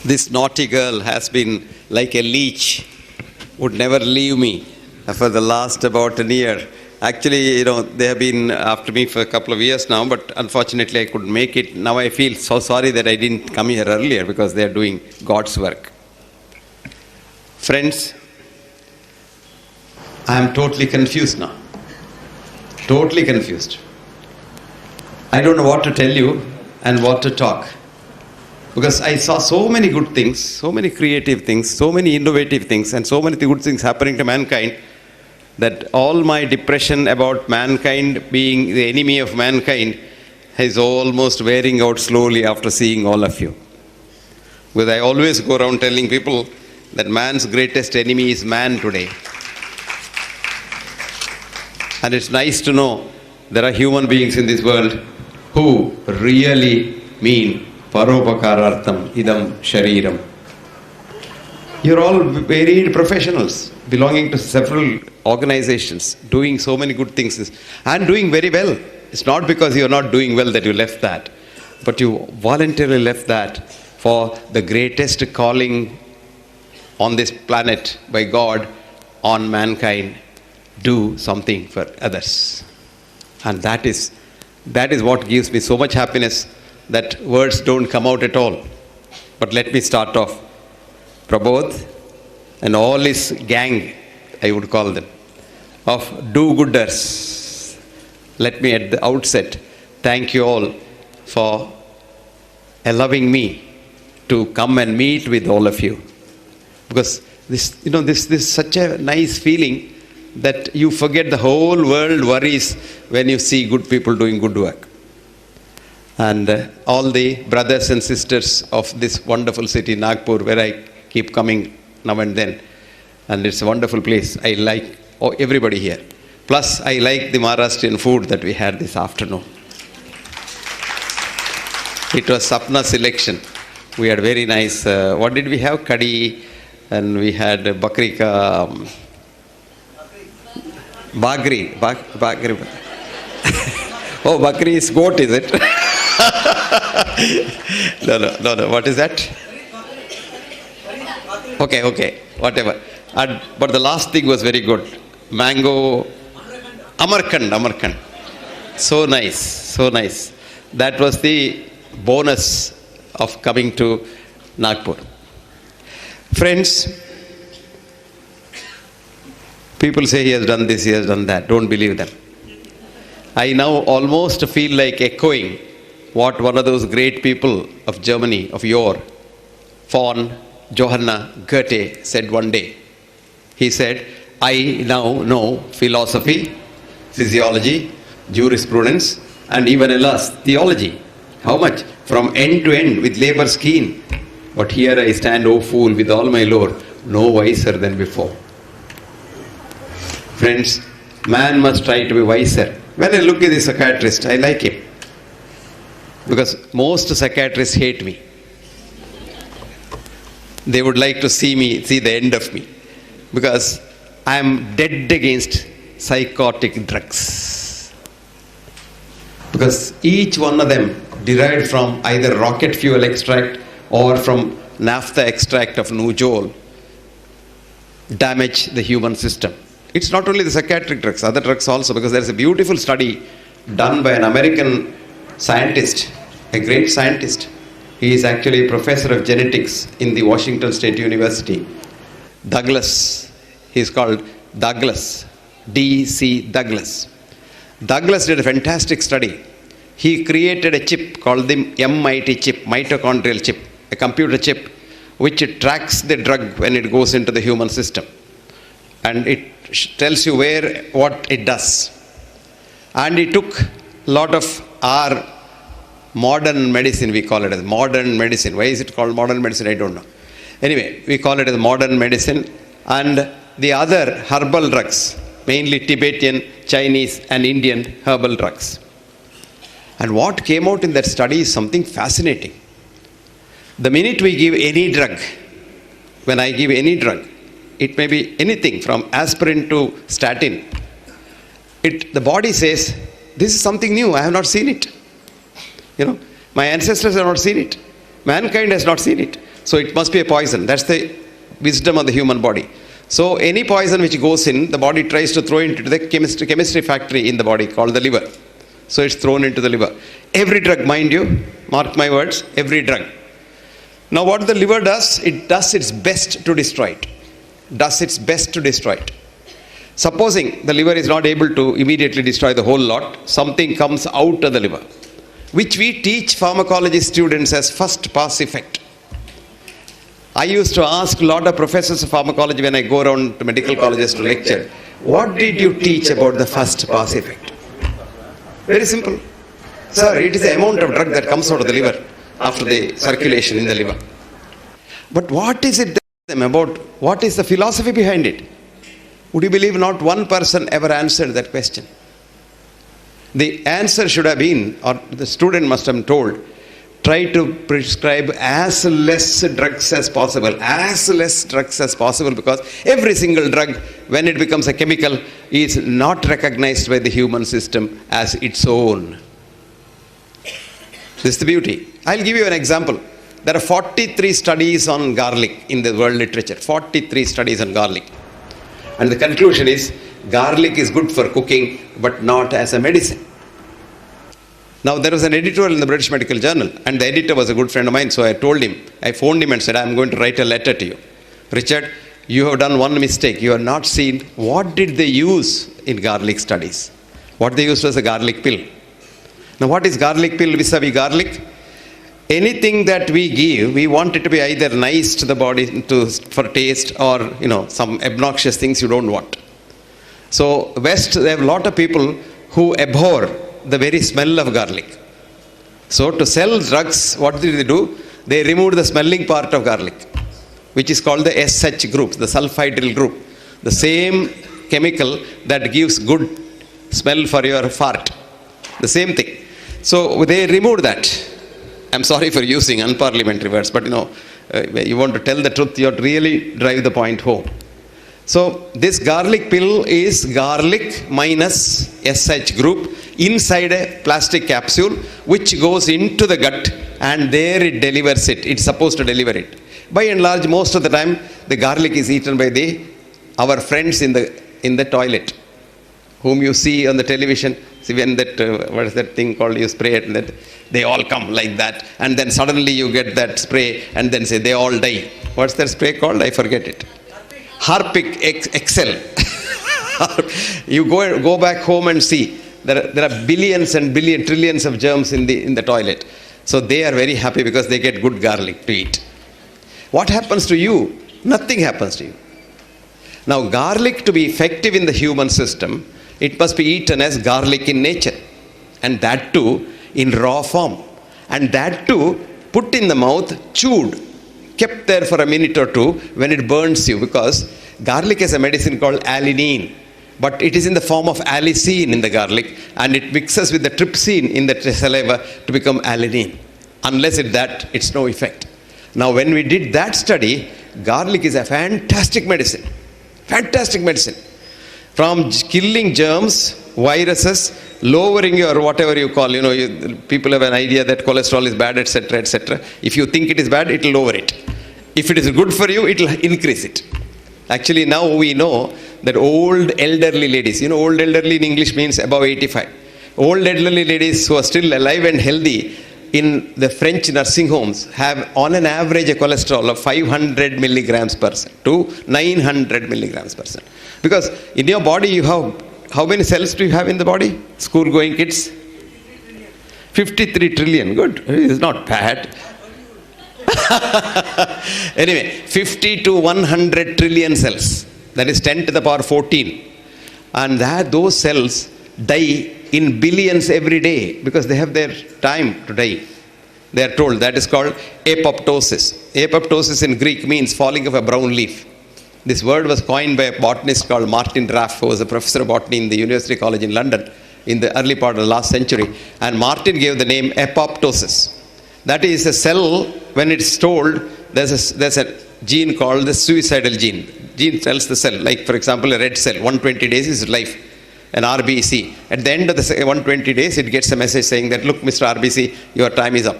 This naughty girl has been like a leech, would never leave me for the last about a year. Actually, they have been after me for a couple of years now, but unfortunately I couldn't make it. Now I feel so sorry that I didn't come here earlier because they are doing God's work. Friends, I am totally confused now. Totally confused. I don't know what to tell you and what to talk. Because I saw so many good things, so many creative things, so many innovative things, and so many good things happening to mankind, that all my depression about mankind being the enemy of mankind is almost wearing out slowly after seeing all of you. Because I always go around telling people that man's greatest enemy is man today. And it's nice to know there are human beings in this world who really mean Paropakarartham idam shariram. You're all varied professionals belonging to several organizations, doing so many good things and doing very well. It's not because you're not doing well that you left that, but you voluntarily left that for the greatest calling on this planet by God on mankind. Do something for others. And that is what gives me so much happiness that words don't come out at all. But let me start off. Prabodh and all his gang, I would call them, of do-gooders. Let me at the outset thank you all for allowing me to come and meet with all of you. Because this is such a nice feeling that you forget the whole world worries when you see good people doing good work. And all the brothers and sisters of this wonderful city, Nagpur, where I keep coming now and then. And it's a wonderful place. I like everybody here. Plus, I like the Maharashtrian food that we had this afternoon. It was Sapna's selection. We had very nice, what did we have? Kadhi, and we had bakrika, bagri. Oh, bakri is goat, is it? No. What is that? Okay, whatever. But the last thing was very good. Mango, Amarkand. So nice. That was the bonus of coming to Nagpur. Friends, people say he has done this, he has done that. Don't believe them. I now almost feel like echoing what one of those great people of Germany, of yore, von Johanna Goethe, said one day. He said, I now know philosophy, physiology, jurisprudence, and even alas, theology. How much? From end to end with labor's keen. But here I stand, O fool, with all my lore, no wiser than before. Friends, man must try to be wiser. When I look at the psychiatrist, I like him. Because most psychiatrists hate me. They would like to see the end of me. Because I am dead against psychotic drugs. Because each one of them derived from either rocket fuel extract or from naphtha extract of Nujol damage the human system. It's not only the psychiatric drugs, other drugs also, because there is a beautiful study done by an American scientist, a great scientist. He is actually a professor of genetics in the Washington State University. Douglas, he is called Douglas, D.C. Douglas. Douglas did a fantastic study. He created a chip called the MIT chip, mitochondrial chip, a computer chip, which tracks the drug when it goes into the human system. And it tells you what it does. And he took a lot of our modern medicine, we call it as modern medicine. Why is it called modern medicine? I don't know. Anyway, we call it as modern medicine. And the other herbal drugs, mainly Tibetan, Chinese, and Indian herbal drugs. And what came out in that study is something fascinating. The minute we give any drug, when I give any drug, it may be anything from aspirin to statin, the body says, this is something new, I have not seen it. My ancestors have not seen it. Mankind has not seen it. So it must be a poison. That's the wisdom of the human body. So any poison which goes in, the body tries to throw into the chemistry factory in the body called the liver. So it's thrown into the liver. Every drug, mind you, mark my words, every drug. Now what the liver does, it does its best to destroy it. Does its best to destroy it. Supposing the liver is not able to immediately destroy the whole lot, something comes out of the liver, which we teach pharmacology students as first pass effect. I used to ask a lot of professors of pharmacology when I go around to medical colleges to lecture, what did you teach about the first pass effect? Very simple. Sir, it is the amount of drug that comes out of the liver after the circulation in the liver. But what is it about? What is the philosophy behind it? Would you believe not one person ever answered that question? The answer should have been, or the student must have been told, try to prescribe as less drugs as possible, because every single drug, when it becomes a chemical, is not recognized by the human system as its own. This is the beauty. I'll give you an example. There are 43 studies on garlic in the world literature. 43 studies on garlic. And the conclusion is, garlic is good for cooking, but not as a medicine. Now, there was an editorial in the British Medical Journal, and the editor was a good friend of mine, so I phoned him and said, I'm going to write a letter to you. Richard, you have done one mistake. You have not seen what did they use in garlic studies. What they used was a garlic pill. Now, what is garlic pill vis-a-vis garlic? Anything that we give, we want it to be either nice to the body for taste or, some obnoxious things you don't want. So, West, they have a lot of people who abhor the very smell of garlic. So to sell drugs, what did they do? They removed the smelling part of garlic, which is called the SH group, the sulfhydryl group. The same chemical that gives good smell for your fart. The same thing. So they removed that. I'm sorry for using unparliamentary words, but you want to tell the truth, you have to really drive the point home. So this garlic pill is garlic minus SH group inside a plastic capsule which goes into the gut, and there it delivers it. It's supposed to deliver it. By and large, most of the time, the garlic is eaten by our friends in the toilet, whom you see on the television. See when that, what is that thing called, you spray it, and that they all come like that, and then suddenly you get that spray and then say they all die. What's that spray called? I forget it. Harpic XL. You go back home and see there are billions and trillions of germs in the toilet. So they are very happy because they get good garlic to eat. What happens to you? Nothing happens to you. Now, garlic to be effective in the human system, it must be eaten as garlic in nature, and that too in raw form, and that too put in the mouth, chewed, kept there for a minute or two when it burns you, because garlic has a medicine called alinine, but it is in the form of allicin in the garlic, and it mixes with the trypsin in the saliva to become alanine. Unless it's no effect. Now when we did that study, garlic is a fantastic medicine. Fantastic medicine. From killing germs, viruses, lowering your whatever you call, people have an idea that cholesterol is bad, etc., etc. If you think it is bad, it will lower it. If it is good for you, it will increase it. Actually, now we know that old elderly ladies, old elderly in English means above 85. Old elderly ladies who are still alive and healthy in the French nursing homes have on an average a cholesterol of 500 milligrams per cent to 900 milligrams per cent. Because in your body you have, how many cells do you have in the body? School going kids? 53 trillion. Good. It's not bad. Anyway, 50 to 100 trillion cells. That is 10 to the power 14. And those cells die in billions every day because they have their time to die. They are told that is called apoptosis. Apoptosis in Greek means falling of a brown leaf. This word was coined by a botanist called Martin Raff, who was a professor of botany in the University College in London in the early part of the last century. And Martin gave the name apoptosis. That is a cell, when it's told, there's a gene called the suicidal gene. Gene tells the cell, like for example a red cell, 120 days is life. An RBC. At the end of the 120 days, it gets a message saying that, look, Mr. RBC, your time is up.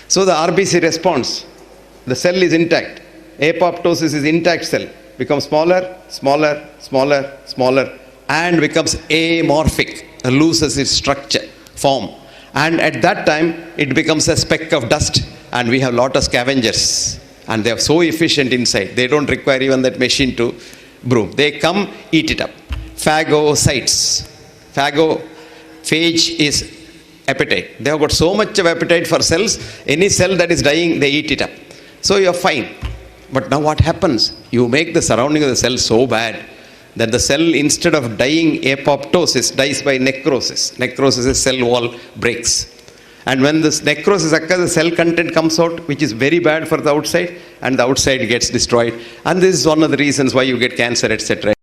So the RBC responds, The cell is intact. Apoptosis is intact cell. Becomes smaller, smaller, smaller, smaller, and becomes amorphic, loses its structure, form. And at that time, it becomes a speck of dust, and we have a lot of scavengers. And they are so efficient inside. They don't require even that machine to broom. They come, eat it up. Phagocytes. Phage is appetite. They have got so much of appetite for cells. Any cell that is dying, they eat it up. So you are fine. But now what happens? You make the surrounding of the cell so bad that the cell, instead of dying apoptosis, dies by necrosis. Necrosis is cell wall breaks. And when this necrosis occurs, the cell content comes out, which is very bad for the outside, and the outside gets destroyed. And this is one of the reasons why you get cancer, etc.